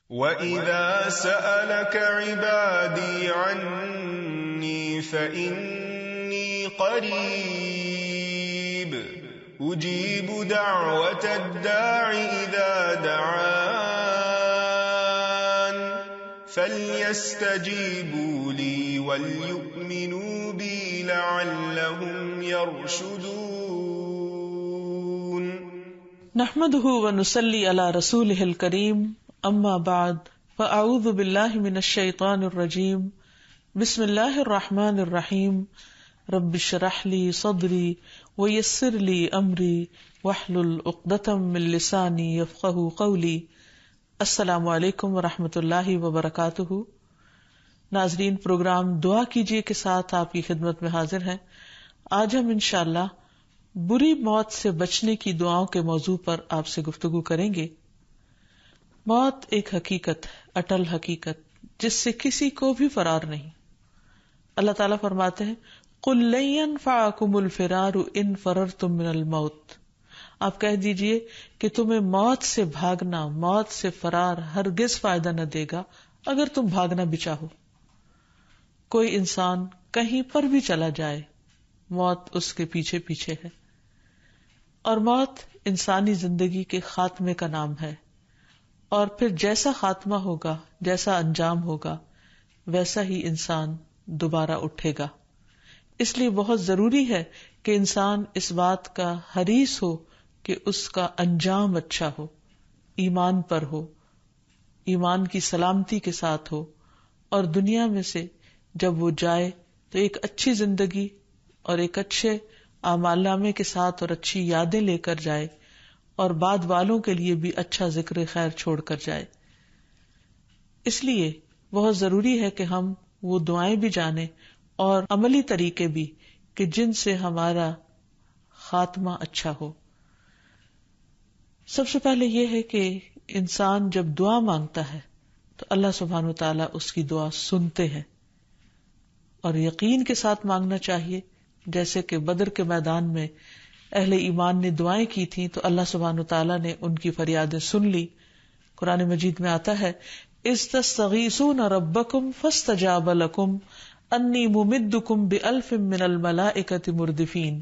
وَإِذَا سَأَلَكَ عِبَادِي عَنِّي فَإِنِّي قَرِيبٌ أُجِيبُ دَعْوَةَ الدَّاعِ إِذَا دَعَانِ فَلْيَسْتَجِيبُوا لِي وَلْيُؤْمِنُوا بِي لَعَلَّهُمْ يَرْشُدُونَ. نحمده ونصلي على رسوله الكريم، اما بعد فاعوذ باللہ من الشیطان الرجیم، بسم اللہ الرحمن الرحیم، رب اشرح لی صدری ویسر لی امری واحلل عقدۃ من لسانی یفقہوا قولی۔ السلام علیکم ورحمۃ اللہ وبرکاتہ۔ ناظرین، پروگرام دعا کیجیے کے ساتھ آپ کی خدمت میں حاضر ہیں۔ آج ہم انشاءاللہ بری موت سے بچنے کی دعاؤں کے موضوع پر آپ سے گفتگو کریں گے۔ موت ایک حقیقت ہے، اٹل حقیقت، جس سے کسی کو بھی فرار نہیں۔ اللہ تعالیٰ فرماتے ہیں قُل لَن يَنفَعَكُمُ الْفِرَارُ إِن فَرَرْتُم مِّنَ الْمَوْتِ، آپ کہہ دیجئے کہ تمہیں موت سے بھاگنا، موت سے فرار ہرگز فائدہ نہ دے گا اگر تم بھاگنا بھی چاہو۔ کوئی انسان کہیں پر بھی چلا جائے، موت اس کے پیچھے پیچھے ہے، اور موت انسانی زندگی کے خاتمے کا نام ہے، اور پھر جیسا خاتمہ ہوگا، جیسا انجام ہوگا، ویسا ہی انسان دوبارہ اٹھے گا۔ اس لیے بہت ضروری ہے کہ انسان اس بات کا حریص ہو کہ اس کا انجام اچھا ہو، ایمان پر ہو، ایمان کی سلامتی کے ساتھ ہو، اور دنیا میں سے جب وہ جائے تو ایک اچھی زندگی اور ایک اچھے اعمال نامے کے ساتھ اور اچھی یادیں لے کر جائے، اور بعد والوں کے لیے بھی اچھا ذکر خیر چھوڑ کر جائے۔ اس لیے بہت ضروری ہے کہ ہم وہ دعائیں بھی جانیں اور عملی طریقے بھی کہ جن سے ہمارا خاتمہ اچھا ہو۔ سب سے پہلے یہ ہے کہ انسان جب دعا مانگتا ہے تو اللہ سبحانہ وتعالیٰ اس کی دعا سنتے ہیں، اور یقین کے ساتھ مانگنا چاہیے، جیسے کہ بدر کے میدان میں اہل ایمان نے دعائیں کی تھیں تو اللہ سبحانہ وتعالیٰ نے ان کی فریادیں سن لی۔ قرآن مجید میں آتا ہے اذ تستغیثون ربکم فاستجاب لکم انی ممدکم بألف من الملائکۃ مردفین،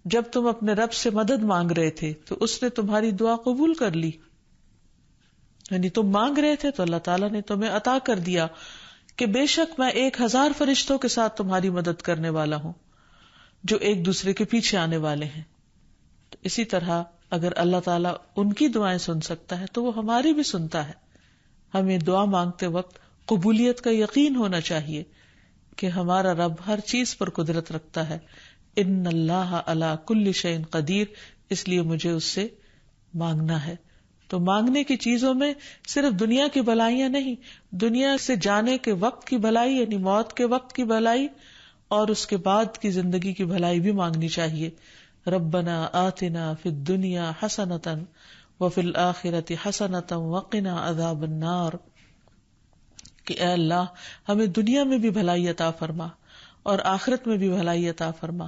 جب تم اپنے رب سے مدد مانگ رہے تھے تو اس نے تمہاری دعا قبول کر لی، یعنی تم مانگ رہے تھے تو اللہ تعالیٰ نے تمہیں عطا کر دیا کہ بے شک میں 1000 فرشتوں کے ساتھ تمہاری مدد کرنے والا ہوں جو ایک دوسرے کے پیچھے آنے والے ہیں۔ تو اسی طرح اگر اللہ تعالیٰ ان کی دعائیں سن سکتا ہے تو وہ ہماری بھی سنتا ہے۔ ہمیں دعا مانگتے وقت قبولیت کا یقین ہونا چاہیے کہ ہمارا رب ہر چیز پر قدرت رکھتا ہے۔ ان اللہ علی کل شیء قدیر، اس لیے مجھے اس سے مانگنا ہے۔ تو مانگنے کی چیزوں میں صرف دنیا کی بھلائیاں نہیں، دنیا سے جانے کے وقت کی بھلائی یعنی موت کے وقت کی بھلائی اور اس کے بعد کی زندگی کی بھلائی بھی مانگنی چاہیے۔ ربنا آتنا فی الدنیا حسنۃ وفی الآخرۃ حسنۃ وقنا عذاب النار، کہ اے اللہ ہمیں دنیا میں بھی بھلائی عطا فرما اور آخرت میں بھی بھلائی عطا فرما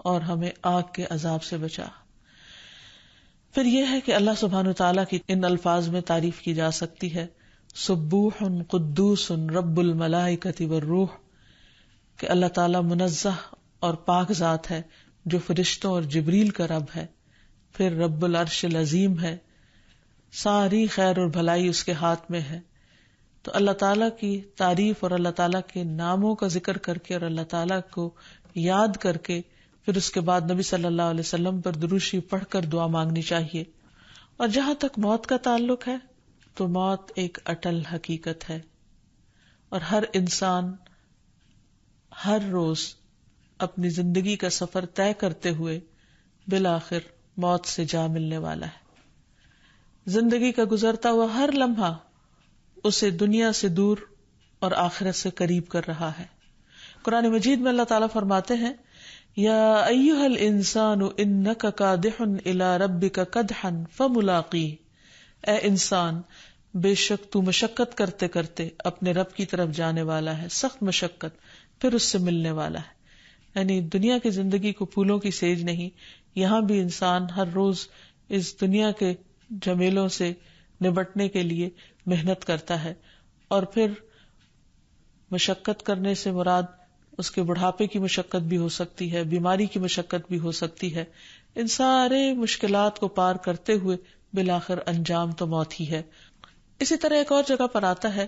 اور ہمیں آگ کے عذاب سے بچا۔ پھر یہ ہے کہ اللہ سبحانہ تعالیٰ کی ان الفاظ میں تعریف کی جا سکتی ہے سبوح قدوس رب الملائکۃ والروح، کہ اللہ تعالیٰ منزہ اور پاک ذات ہے جو فرشتوں اور جبریل کا رب ہے، پھر رب العرش العظیم ہے، ساری خیر اور بھلائی اس کے ہاتھ میں ہے۔ تو اللہ تعالیٰ کی تعریف اور اللہ تعالیٰ کے ناموں کا ذکر کر کے اور اللہ تعالیٰ کو یاد کر کے پھر اس کے بعد نبی صلی اللہ علیہ وسلم پر درود شریف پڑھ کر دعا مانگنی چاہیے۔ اور جہاں تک موت کا تعلق ہے تو موت ایک اٹل حقیقت ہے، اور ہر انسان ہر روز اپنی زندگی کا سفر طے کرتے ہوئے بالآخر موت سے جا ملنے والا ہے۔ زندگی کا گزرتا ہوا ہر لمحہ اسے دنیا سے دور اور آخرت سے قریب کر رہا ہے۔ قرآن مجید میں اللہ تعالیٰ فرماتے ہیں یا ایھا الانسان انک کادح الی ربک کدحا فملاقیہ، اے انسان بے شک تو مشقت کرتے کرتے اپنے رب کی طرف جانے والا ہے، سخت مشقت، پھر اس سے ملنے والا ہے۔ یعنی دنیا کی زندگی کو پھولوں کی سیج نہیں، یہاں بھی انسان ہر روز اس دنیا کے جھمیلوں سے نبٹنے کے لیے محنت کرتا ہے. اور پھر مشقت کرنے سے مراد اس کے بڑھاپے کی مشقت بھی ہو سکتی ہے، بیماری کی مشقت بھی ہو سکتی ہے. ان سارے مشکلات کو پار کرتے ہوئے بالآخر انجام تو موت ہی ہے. اسی طرح ایک اور جگہ پر آتا ہے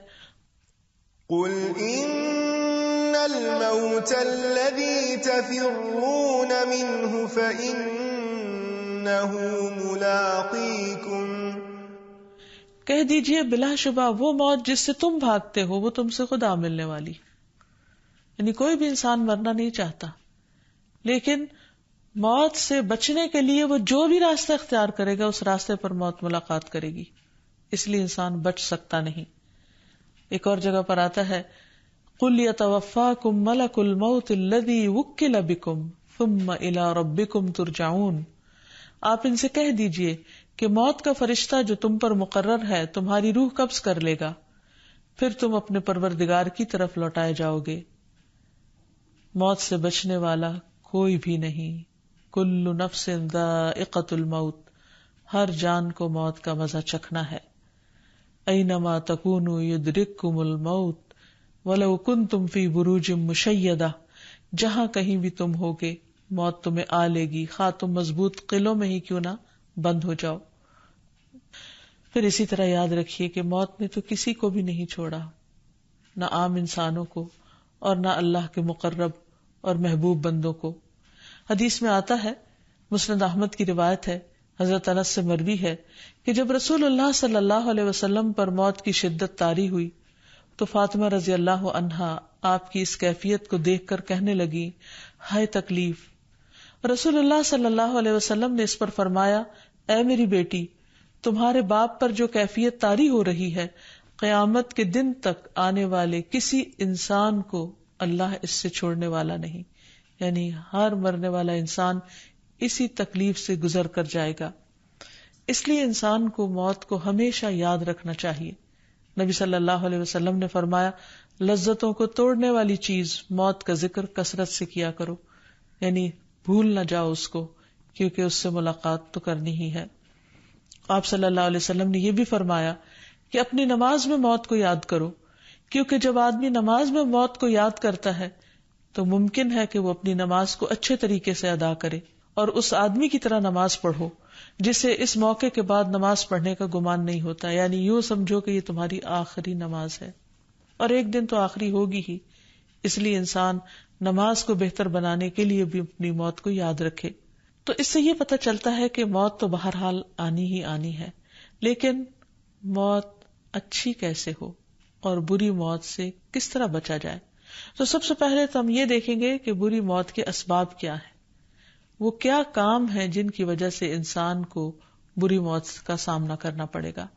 قل ان الموت الذي تفرون منه فانه ملاقيكم، کہہ دیجئے بلا شبہ وہ موت جس سے تم بھاگتے ہو وہ تم سے خود آ ملنے والی. یعنی کوئی بھی انسان مرنا نہیں چاہتا، لیکن موت سے بچنے کے لیے وہ جو بھی راستہ اختیار کرے گا اس راستے پر موت ملاقات کرے گی، اس لیے انسان بچ سکتا نہیں. ایک اور جگہ پر آتا ہے قُلْ يَتَوَفَّاكُمْ مَلَكُ الْمَوْتِ الَّذِي وُكِّلَ بِكُمْ ثُمَّ إِلَىٰ رَبِّكُمْ تُرْجَعُونَ. آپ ان سے کہہ دیجئے کہ موت کا فرشتہ جو تم پر مقرر ہے تمہاری روح قبض کر لے گا، پھر تم اپنے پروردگار کی طرف لوٹائے جاؤ گے. موت سے بچنے والا کوئی بھی نہیں. کل نفس ذائقۃ الموت، ہر جان کو موت کا مزہ چکھنا ہے. اینما تکونوا یدرککم الموت ولو کنتم فی بروج مشیدہ، جہاں کہیں بھی تم ہوگے موت تمہیں آ لے گی، خواہ تم مضبوط قلعوں میں ہی کیوں نہ بند ہو جاؤ. پھر اسی طرح یاد رکھیے کہ موت نے تو کسی کو بھی نہیں چھوڑا، نہ عام انسانوں کو اور نہ اللہ کے مقرب اور محبوب بندوں کو. حدیث میں آتا ہے، مسند احمد کی روایت ہے، حضرت انس سے مروی ہے کہ جب رسول اللہ صلی اللہ علیہ وسلم پر موت کی شدت طاری ہوئی تو فاطمہ رضی اللہ عنہا آپ کی اس کیفیت کو دیکھ کر کہنے لگی، ہائے تکلیف. رسول اللہ صلی اللہ علیہ وسلم نے اس پر فرمایا، اے میری بیٹی، تمہارے باپ پر جو کیفیت طاری ہو رہی ہے، قیامت کے دن تک آنے والے کسی انسان کو اللہ اس سے چھوڑنے والا نہیں. یعنی ہر مرنے والا انسان اسی تکلیف سے گزر کر جائے گا. اس لیے انسان کو موت کو ہمیشہ یاد رکھنا چاہیے. نبی صلی اللہ علیہ وسلم نے فرمایا، لذتوں کو توڑنے والی چیز موت کا ذکر کثرت سے کیا کرو، یعنی بھول نہ جاؤ اس کو، کیونکہ اس سے ملاقات تو کرنی ہی ہے. آپ صلی اللہ علیہ وسلم نے یہ بھی فرمایا کہ اپنی نماز میں موت کو یاد کرو، کیونکہ جب آدمی نماز میں موت کو یاد کرتا ہے تو ممکن ہے کہ وہ اپنی نماز کو اچھے طریقے سے ادا کرے اور اس آدمی کی طرح نماز پڑھو جسے اس موقع کے بعد نماز پڑھنے کا گمان نہیں ہوتا. یعنی یوں سمجھو کہ یہ تمہاری آخری نماز ہے، اور ایک دن تو آخری ہوگی ہی. اس لیے انسان نماز کو بہتر بنانے کے لیے بھی اپنی موت کو یاد رکھے. تو اس سے یہ پتہ چلتا ہے کہ موت تو بہرحال آنی ہی آنی ہے، لیکن موت اچھی کیسے ہو اور بری موت سے کس طرح بچا جائے. تو سب سے پہلے تو ہم یہ دیکھیں گے کہ بری موت کے اسباب کیا ہیں، وہ کیا کام ہیں جن کی وجہ سے انسان کو بری موت کا سامنا کرنا پڑے گا.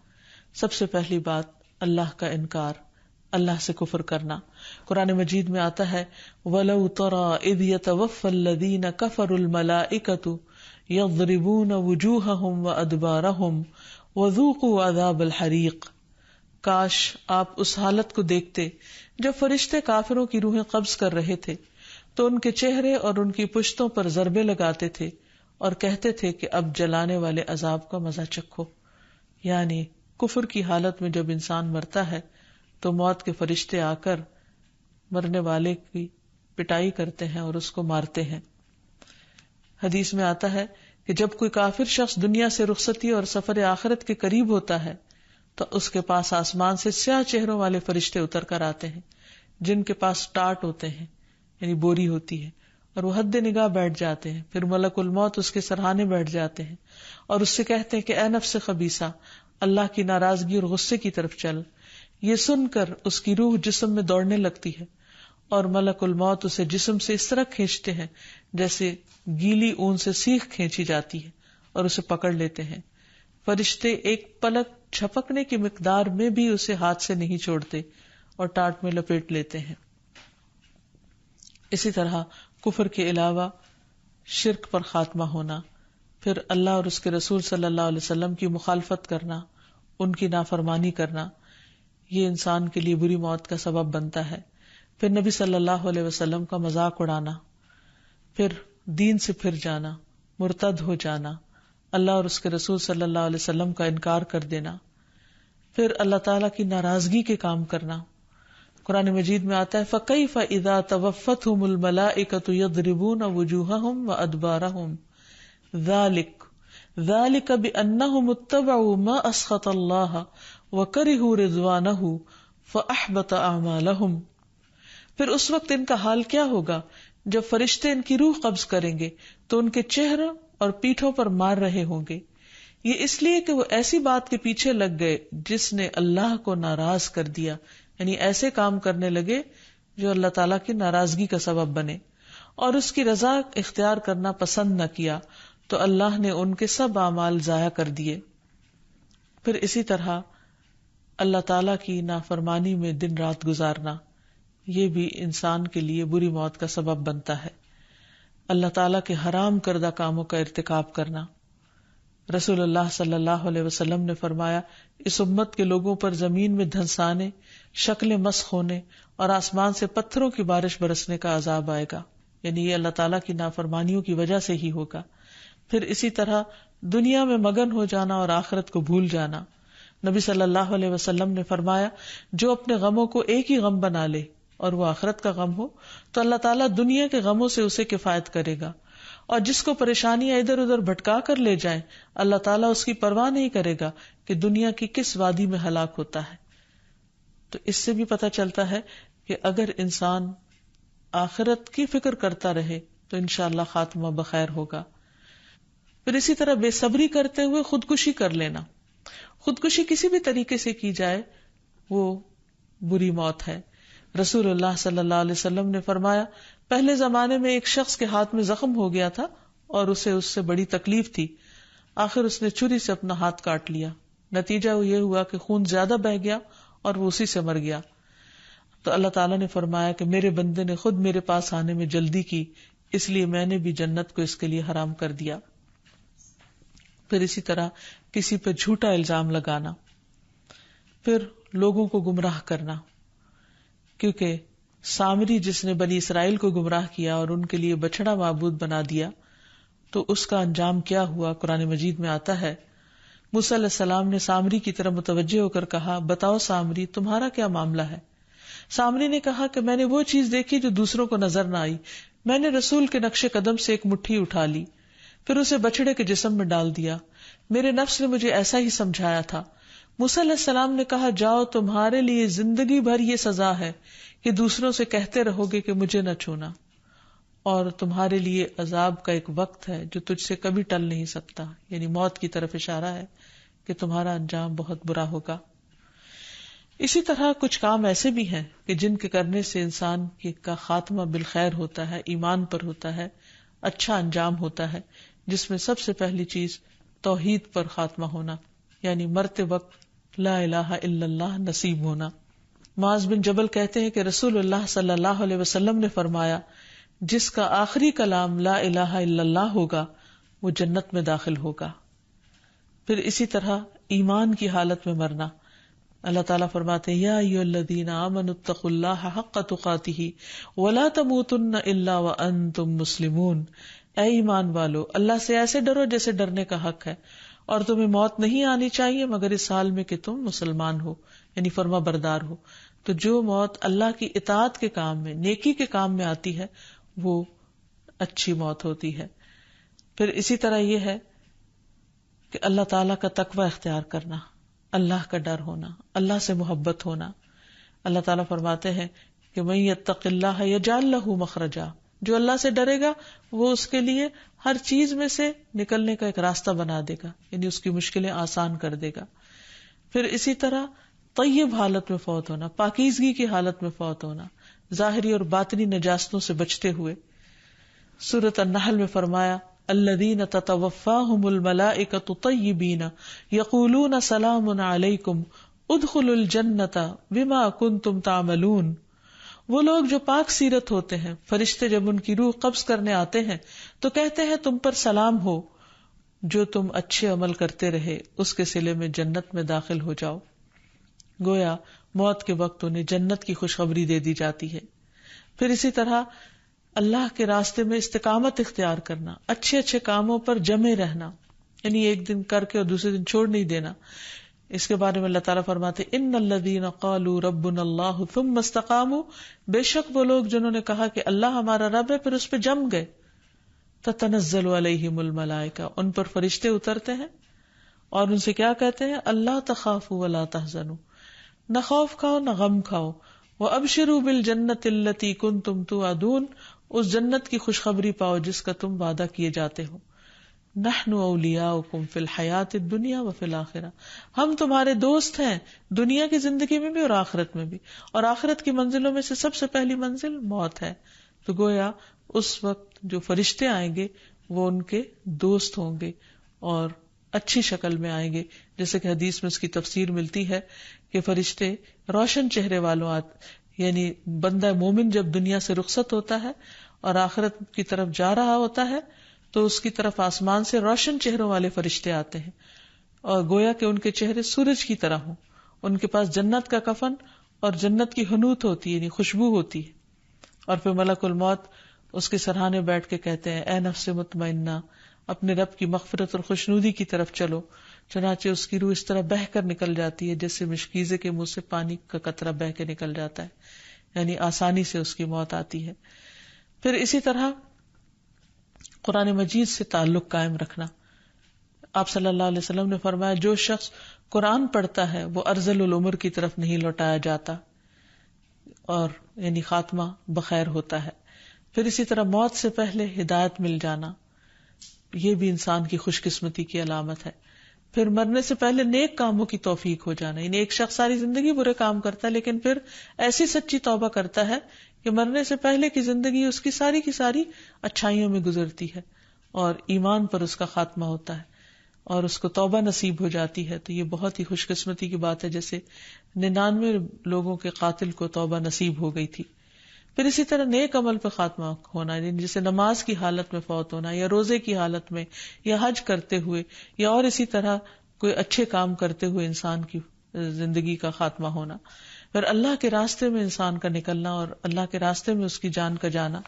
سب سے پہلی بات اللہ کا انکار، اللہ سے کفر کرنا. قرآن مجید میں آتا ہے، وَلَوْ تَرَىٰ إِذْ يَتَوَفَّى الَّذِينَ كَفَرُوا الْمَلَائِكَةُ يَضْرِبُونَ وُجُوهَهُمْ وَأَدْبَارَهُمْ وَذُوقُوا عَذَابَ الْحَرِيقِ. کاش آپ اس حالت کو دیکھتے جب فرشتے کافروں کی روحیں قبض کر رہے تھے تو ان کے چہرے اور ان کی پشتوں پر ضربے لگاتے تھے اور کہتے تھے کہ اب جلانے والے عذاب کا مزہ چکھو. یعنی کفر کی حالت میں جب انسان مرتا ہے تو موت کے فرشتے آ کر مرنے والے کی پٹائی کرتے ہیں اور اس کو مارتے ہیں. حدیث میں آتا ہے کہ جب کوئی کافر شخص دنیا سے رخصتی اور سفر آخرت کے قریب ہوتا ہے تو اس کے پاس آسمان سے سیاہ چہروں والے فرشتے اتر کر آتے ہیں جن کے پاس ٹاٹ ہوتے ہیں، یعنی بوری ہوتی ہے، اور وہ حد نگاہ بیٹھ جاتے ہیں. پھر ملک الموت اس کے سرہانے بیٹھ جاتے ہیں اور اس سے کہتے ہیں کہ اے نفس خبیثہ، اللہ کی ناراضگی اور غصے کی طرف چل. یہ سن کر اس کی روح جسم میں دوڑنے لگتی ہے اور ملک الموت اسے جسم سے اس طرح کھینچتے ہیں جیسے گیلی اون سے سیخ کھینچی جاتی ہے اور اسے پکڑ لیتے ہیں. فرشتے ایک پلک جھپکنے کی مقدار میں بھی اسے ہاتھ سے نہیں چھوڑتے اور ٹاٹ میں لپیٹ لیتے ہیں. اسی طرح کفر کے علاوہ شرک پر خاتمہ ہونا، پھر اللہ اور اس کے رسول صلی اللہ علیہ وسلم کی مخالفت کرنا، ان کی نافرمانی کرنا، یہ انسان کے لیے بری موت کا سبب بنتا ہے. پھر نبی صلی اللہ علیہ وسلم کا مذاق اڑانا، پھر دین سے پھر جانا، مرتد ہو جانا، اللہ اور اس کے رسول صلی اللہ علیہ وسلم کا انکار کر دینا، پھر اللہ تعالیٰ کی ناراضگی کے کام کرنا. قرآن مجید میں آتا ہے فَكَيْفَ إِذَا تَوَفَّتْهُمُ الْمَلَائِكَةُ يَضْرِبُونَ وُجُوهَهُمْ وَأَدْبَارَهُمْ ذَلِكَ بِأَنَّهُمُ اتَّبَعُوا مَا أَسْخَطَ اللَّهَ وَكَرِهُوا رِضْوَانَهُ فَأَحْبَطَ أَعْمَالَهُمْ. پھر اس وقت ان کا حال کیا ہوگا جب فرشتے ان کی روح قبض کریں گے تو ان کے چہروں اور پیٹھوں پر مار رہے ہوں گے. یہ اس لیے کہ وہ ایسی بات کے پیچھے لگ گئے جس نے اللہ کو ناراض کر دیا، یعنی ایسے کام کرنے لگے جو اللہ تعالیٰ کی ناراضگی کا سبب بنے، اور اس کی رضا اختیار کرنا پسند نہ کیا تو اللہ نے ان کے سب اعمال ضائع کر دیے. پھر اسی طرح اللہ تعالیٰ کی نافرمانی میں دن رات گزارنا، یہ بھی انسان کے لیے بری موت کا سبب بنتا ہے. اللہ تعالیٰ کے حرام کردہ کاموں کا ارتکاب کرنا. رسول اللہ صلی اللہ علیہ وسلم نے فرمایا اس امت کے لوگوں پر زمین میں دھنسانے، شکلیں مسخ ہونے اور آسمان سے پتھروں کی بارش برسنے کا عذاب آئے گا، یعنی یہ اللہ تعالیٰ کی نافرمانیوں کی وجہ سے ہی ہوگا. پھر اسی طرح دنیا میں مگن ہو جانا اور آخرت کو بھول جانا. نبی صلی اللہ علیہ وسلم نے فرمایا جو اپنے غموں کو ایک ہی غم بنا لے اور وہ آخرت کا غم ہو تو اللہ تعالیٰ دنیا کے غموں سے اسے کفایت کرے گا، اور جس کو پریشانیاں ادھر ادھر بھٹکا کر لے جائیں اللہ تعالیٰ اس کی پرواہ نہیں کرے گا کہ دنیا کی کس وادی میں ہلاک ہوتا ہے. تو اس سے بھی پتہ چلتا ہے کہ اگر انسان آخرت کی فکر کرتا رہے تو انشاءاللہ خاتمہ بخیر ہوگا. پھر اسی طرح بے صبری کرتے ہوئے خودکشی کر لینا. خودکشی کسی بھی طریقے سے کی جائے وہ بری موت ہے. رسول اللہ صلی اللہ علیہ وسلم نے فرمایا پہلے زمانے میں ایک شخص کے ہاتھ میں زخم ہو گیا تھا اور اسے اس سے بڑی تکلیف تھی، آخر اس نے چھری سے اپنا ہاتھ کاٹ لیا. نتیجہ یہ ہوا کہ خون زیادہ بہہ گیا اور وہ اسی سے مر گیا. تو اللہ تعالیٰ نے فرمایا کہ میرے بندے نے خود میرے پاس آنے میں جلدی کی، اس لیے میں نے بھی جنت کو اس کے لیے حرام کر دیا. پھر اسی طرح کسی پہ جھوٹا الزام لگانا، پھر لوگوں کو گمراہ کرنا، کیونکہ سامری جس نے بنی اسرائیل کو گمراہ کیا اور ان کے لیے بچڑا معبود بنا دیا تو اس کا انجام کیا ہوا قرآن مجید میں آتا ہے. موسیٰ علیہ السلام نے سامری کی طرف متوجہ ہو کر کہا بتاؤ سامری تمہارا کیا معاملہ ہے؟ سامری نے کہا کہ میں نے وہ چیز دیکھی جو دوسروں کو نظر نہ آئی، میں نے رسول کے نقش قدم سے ایک مٹھی اٹھا لی، پھر اسے بچڑے کے جسم میں ڈال دیا، میرے نفس نے مجھے ایسا ہی سمجھایا تھا. موسیٰ علیہ السلام نے کہا جاؤ تمہارے لیے زندگی بھر یہ سزا ہے کہ دوسروں سے کہتے رہو گے کہ مجھے نہ چھونا، اور تمہارے لیے عذاب کا ایک وقت ہے جو تجھ سے کبھی ٹل نہیں سکتا، یعنی موت کی طرف اشارہ ہے کہ تمہارا انجام بہت برا ہوگا. اسی طرح کچھ کام ایسے بھی ہیں کہ جن کے کرنے سے انسان کا خاتمہ بالخیر ہوتا ہے، ایمان پر ہوتا ہے، اچھا انجام ہوتا ہے، جس میں سب سے پہلی چیز توحید پر خاتمہ ہونا، یعنی مرتے وقت لا الہ الا اللہ نصیب ہونا. معاذ بن جبل کہتے ہیں کہ رسول اللہ صلی اللہ علیہ وسلم نے فرمایا جس کا آخری کلام لا الہ الا اللہ ہوگا وہ جنت میں داخل ہوگا. پھر اسی طرح ایمان کی حالت میں مرنا. اللہ تعالیٰ فرماتے ہیں یا ایھا الذین آمنوا اتقوا اللہ حق تقاتہ ولا تموتن الا وانتم مسلمون. اے ایمان والو اللہ سے ایسے ڈرو جیسے ڈرنے کا حق ہے، اور تمہیں موت نہیں آنی چاہیے مگر اس حال میں کہ تم مسلمان ہو، یعنی فرما بردار ہو. تو جو موت اللہ کی اطاعت کے کام میں، نیکی کے کام میں آتی ہے وہ اچھی موت ہوتی ہے. پھر اسی طرح یہ ہے کہ اللہ تعالیٰ کا تقوی اختیار کرنا، اللہ کا ڈر ہونا، اللہ سے محبت ہونا. اللہ تعالیٰ فرماتے ہیں کہ من یتق اللہ یجعل لہ مخرجا، جو اللہ سے ڈرے گا وہ اس کے لیے ہر چیز میں سے نکلنے کا ایک راستہ بنا دے گا، یعنی اس کی مشکلیں آسان کر دے گا. پھر اسی طرح طیب حالت میں فوت ہونا، پاکیزگی کی حالت میں فوت ہونا، ظاہری اور باطنی نجاستوں سے بچتے ہوئے. سورۃ النحل میں فرمایا الذین تتوفاہم الملائکۃ طیبین یقولون سلام علیکم ادخلوا الجنۃ بما کنتم تعملون. وہ لوگ جو پاک سیرت ہوتے ہیں، فرشتے جب ان کی روح قبض کرنے آتے ہیں تو کہتے ہیں تم پر سلام ہو، جو تم اچھے عمل کرتے رہے اس کے صلے میں جنت میں داخل ہو جاؤ. گویا موت کے وقت انہیں جنت کی خوشخبری دے دی جاتی ہے. پھر اسی طرح اللہ کے راستے میں استقامت اختیار کرنا، اچھے اچھے کاموں پر جمے رہنا، یعنی ایک دن کر کے اور دوسرے دن چھوڑ نہیں دینا. اس کے بارے میں اللہ تعالیٰ فرماتے ان الذین قالوا ربنا اللہ ثم استقاموا، بے شک وہ لوگ جنہوں نے کہا کہ اللہ ہمارا رب ہے پھر اس پہ جم گئے، تتنزل علیہم الملائکہ، ان پر فرشتے اترتے ہیں اور ان سے کیا کہتے ہیں، اللہ تخافوا ولا تحزنوا، نہ خوف کھاؤ نہ غم کھاؤ، وابشروا بالجنۃ التی کنتم توعدون، اس جنت کی خوشخبری پاؤ جس کا تم وعدہ کیے جاتے ہو، نحن اولیاؤکم فی الحیات الدنیا وفی الآخرہ، ہم تمہارے دوست ہیں دنیا کی زندگی میں بھی اور آخرت میں بھی، اور آخرت کی منزلوں میں سے سب سے پہلی منزل موت ہے۔ تو گویا اس وقت جو فرشتے آئیں گے وہ ان کے دوست ہوں گے اور اچھی شکل میں آئیں گے، جیسے کہ حدیث میں اس کی تفسیر ملتی ہے کہ فرشتے روشن چہرے والوں یعنی بندہ مومن جب دنیا سے رخصت ہوتا ہے اور آخرت کی طرف جا رہا ہوتا ہے تو اس کی طرف آسمان سے روشن چہروں والے فرشتے آتے ہیں، اور گویا کہ ان کے چہرے سورج کی طرح ہوں، ان کے پاس جنت کا کفن اور جنت کی حنوت ہوتی ہے، یعنی خوشبو ہوتی ہے، اور پھر ملک الموت اس کے سرہانے بیٹھ کے کہتے ہیں اے نفس مطمئنہ، اپنے رب کی مغفرت اور خوشنودی کی طرف چلو، چنانچہ اس کی روح اس طرح بہہ کر نکل جاتی ہے جیسے مشکیزے کے منہ سے پانی کا قطرہ بہہ کے نکل جاتا ہے، یعنی آسانی سے اس کی موت آتی ہے۔ پھر اسی طرح قرآن مجید سے تعلق قائم رکھنا، آپ صلی اللہ علیہ وسلم نے فرمایا جو شخص قرآن پڑھتا ہے وہ ارذل العمر کی طرف نہیں لوٹایا جاتا، اور یعنی خاتمہ بخیر ہوتا ہے۔ پھر اسی طرح موت سے پہلے ہدایت مل جانا، یہ بھی انسان کی خوش قسمتی کی علامت ہے۔ پھر مرنے سے پہلے نیک کاموں کی توفیق ہو جانا، یعنی ایک شخص ساری زندگی برے کام کرتا ہے لیکن پھر ایسی سچی توبہ کرتا ہے کہ مرنے سے پہلے کی زندگی اس کی ساری اچھائیوں میں گزرتی ہے اور ایمان پر اس کا خاتمہ ہوتا ہے اور اس کو توبہ نصیب ہو جاتی ہے، تو یہ بہت ہی خوش قسمتی کی بات ہے، جیسے 99 لوگوں کے قاتل کو توبہ نصیب ہو گئی تھی۔ پھر اسی طرح نیک عمل پہ خاتمہ ہونا، جیسے نماز کی حالت میں فوت ہونا یا روزے کی حالت میں یا حج کرتے ہوئے یا اور اسی طرح کوئی اچھے کام کرتے ہوئے انسان کی زندگی کا خاتمہ ہونا۔ پھر اللہ کے راستے میں انسان کا نکلنا اور اللہ کے راستے میں اس کی جان کا جانا،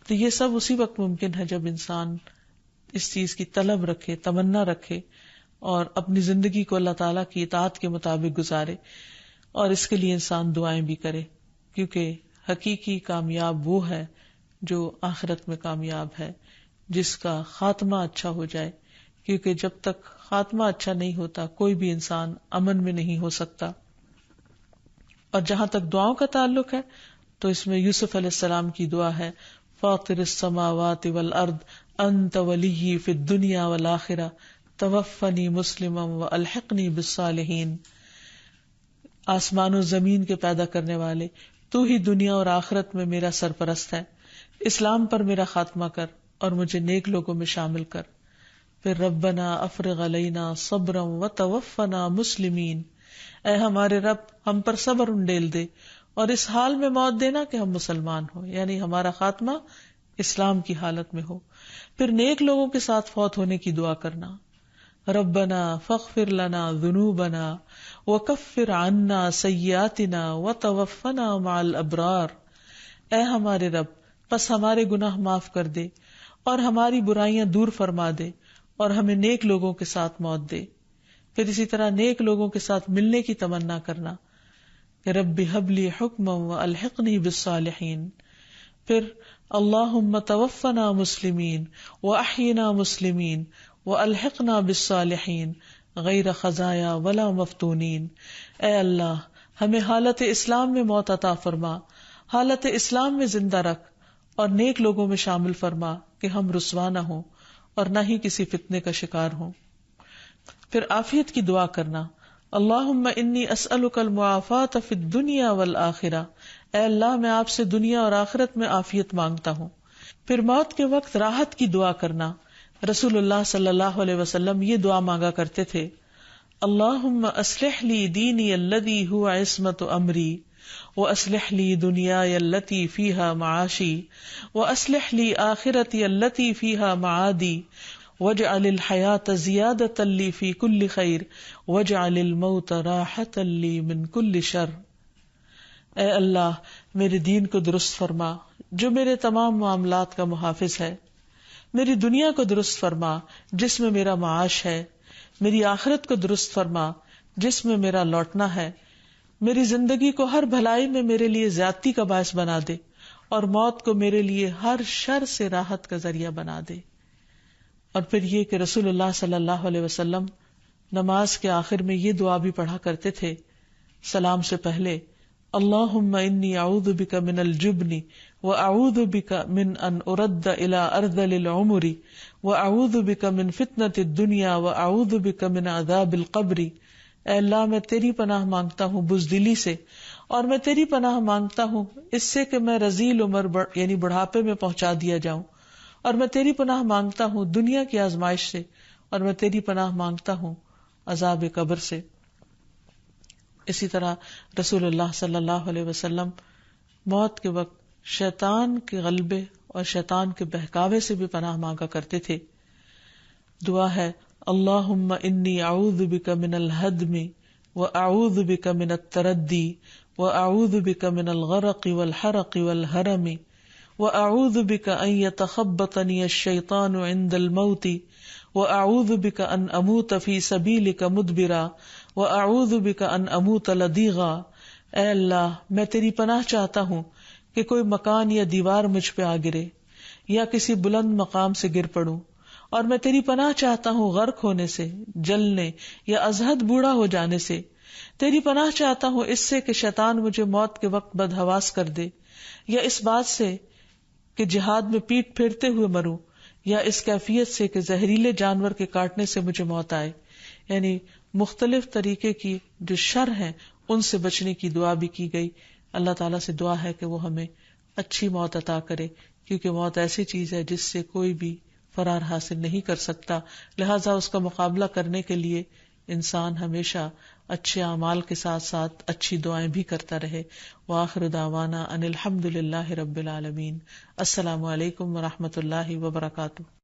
تو یہ سب اسی وقت ممکن ہے جب انسان اس چیز کی طلب رکھے، تمنا رکھے اور اپنی زندگی کو اللہ تعالیٰ کی اطاعت کے مطابق گزارے، اور اس کے لیے انسان دعائیں بھی کرے، کیونکہ حقیقی کامیاب وہ ہے جو آخرت میں کامیاب ہے، جس کا خاتمہ اچھا ہو جائے، کیونکہ جب تک خاتمہ اچھا نہیں ہوتا کوئی بھی انسان امن میں نہیں ہو سکتا۔ اور جہاں تک دعاؤں کا تعلق ہے تو اس میں یوسف علیہ السلام کی دعا ہے فاطر السماوات والارض انت ولی فی الدنیا والآخرہ توفنی مسلما والحقنی بالصالحین، آسمان و زمین کے پیدا کرنے والے، تو ہی دنیا اور آخرت میں میرا سرپرست ہے، اسلام پر میرا خاتمہ کر اور مجھے نیک لوگوں میں شامل کر۔ پھر ربنا افرغ علینا صبرا وتوفنا مسلمین، اے ہمارے رب ہم پر صبر انڈیل دے اور اس حال میں موت دینا کہ ہم مسلمان ہوں، یعنی ہمارا خاتمہ اسلام کی حالت میں ہو۔ پھر نیک لوگوں کے ساتھ فوت ہونے کی دعا کرنا، ربنا فاغفر لنا ذنوبنا وکفر عنا سیئاتنا وتوفنا مع الابرار، اے ہمارے رب پس ہمارے گناہ معاف کر دے اور ہماری برائیاں دور فرما دے اور ہمیں نیک لوگوں کے ساتھ موت دے۔ پھر اسی طرح نیک لوگوں کے ساتھ ملنے کی تمنا کرنا کہ رب ہب لی حکما والحقنی بالصالحین۔ پھر اللہم توفنا مسلمین واحینا مسلمین والحقنا بالصالحین غیر خزایا ولا مفتونین، اے اللہ ہمیں حالت اسلام میں موت عطا فرما، حالت اسلام میں زندہ رکھ اور نیک لوگوں میں شامل فرما کہ ہم رسوا نہ ہوں اور نہ ہی کسی فتنے کا شکار ہوں۔ پھر عافیت کی دعا کرنا، اللہم انی اسألک المعافات فی الدنیا والآخرہ، اے اللہ میں آپ سے دنیا اور آخرت میں عافیت مانگتا ہوں۔ پھر موت کے وقت راحت کی دعا کرنا، رسول اللہ صلی اللہ علیہ وسلم یہ دعا مانگا کرتے تھے، اللہم اصلح لی دینی الذی هو عصمت امری واصلح لی دنیای التی فیہا معاشی واصلح لی آخرتی التی فیہا معادی واجعل الحیاۃ زیادۃ لی فی کل خیر واجعل الموت راحۃ لی من کل شر۔ اے اللہ میرے دین کو درست فرما جو میرے تمام معاملات کا محافظ ہے، میری دنیا کو درست فرما جس میں میرا معاش ہے، میری آخرت کو درست فرما جس میں میرا لوٹنا ہے، میری زندگی کو ہر بھلائی میں میرے لیے زیادتی کا باعث بنا دے، اور موت کو میرے لیے ہر شر سے راحت کا ذریعہ بنا دے۔ اور پھر یہ کہ رسول اللہ صلی اللہ علیہ وسلم نماز کے آخر میں یہ دعا بھی پڑھا کرتے تھے سلام سے پہلے، اللہم انی اعوذ بک من الجبن واعوذ بک من ان ارد الی ارذل العمر واعوذ بک من فتنۃ الدنیا واعوذ بک من عذاب القبر۔ اے اللہ میں تیری پناہ مانگتا ہوں بزدلی سے، اور میں تیری پناہ مانگتا ہوں اس سے کہ میں رذیل عمر یعنی بڑھاپے میں پہنچا دیا جاؤں، اور میں تیری پناہ مانگتا ہوں دنیا کی آزمائش سے، اور میں تیری پناہ مانگتا ہوں عذاب قبر سے۔ اسی طرح رسول اللہ صلی اللہ علیہ وسلم موت کے وقت شیطان کے غلبے اور شیطان کے بہکاوے سے بھی پناہ مانگا کرتے تھے۔ دعا ہے، اللہم انی اعوذ بک من الہدم واعوذ بک من التردی واعوذ بک من الغرق والحرق والہرم واعوذ بک ان یتخبطنی الشیطان عند الموت واعوذ بک ان اموت فی سبیلک مدبرا واعوذ بک ان اموت لدیغا۔ اے اللہ میں تیری پناہ چاہتا ہوں کہ کوئی مکان یا دیوار مجھ پہ آ گرے یا کسی بلند مقام سے گر پڑوں، اور میں تیری پناہ چاہتا ہوں غرق ہونے سے، جلنے یا ازہد بوڑھا ہو جانے سے۔ تیری پناہ چاہتا ہوں اس سے کہ شیطان مجھے موت کے وقت بدحواس کر دے، یا اس بات سے کہ جہاد میں پیٹ پھیرتے ہوئے مروں، یا اس کیفیت سے کہ زہریلے جانور کے کاٹنے سے مجھے موت آئے۔ یعنی مختلف طریقے کی جو شر ہیں ان سے بچنے کی دعا بھی کی گئی۔ اللہ تعالیٰ سے دعا ہے کہ وہ ہمیں اچھی موت عطا کرے، کیونکہ موت ایسی چیز ہے جس سے کوئی بھی فرار حاصل نہیں کر سکتا، لہٰذا اس کا مقابلہ کرنے کے لیے انسان ہمیشہ اچھے اعمال کے ساتھ ساتھ اچھی دعائیں بھی کرتا رہے۔ وآخر دعوانا ان الحمد للہ رب العالمین۔ السلام علیکم ورحمۃ اللہ وبرکاتہ۔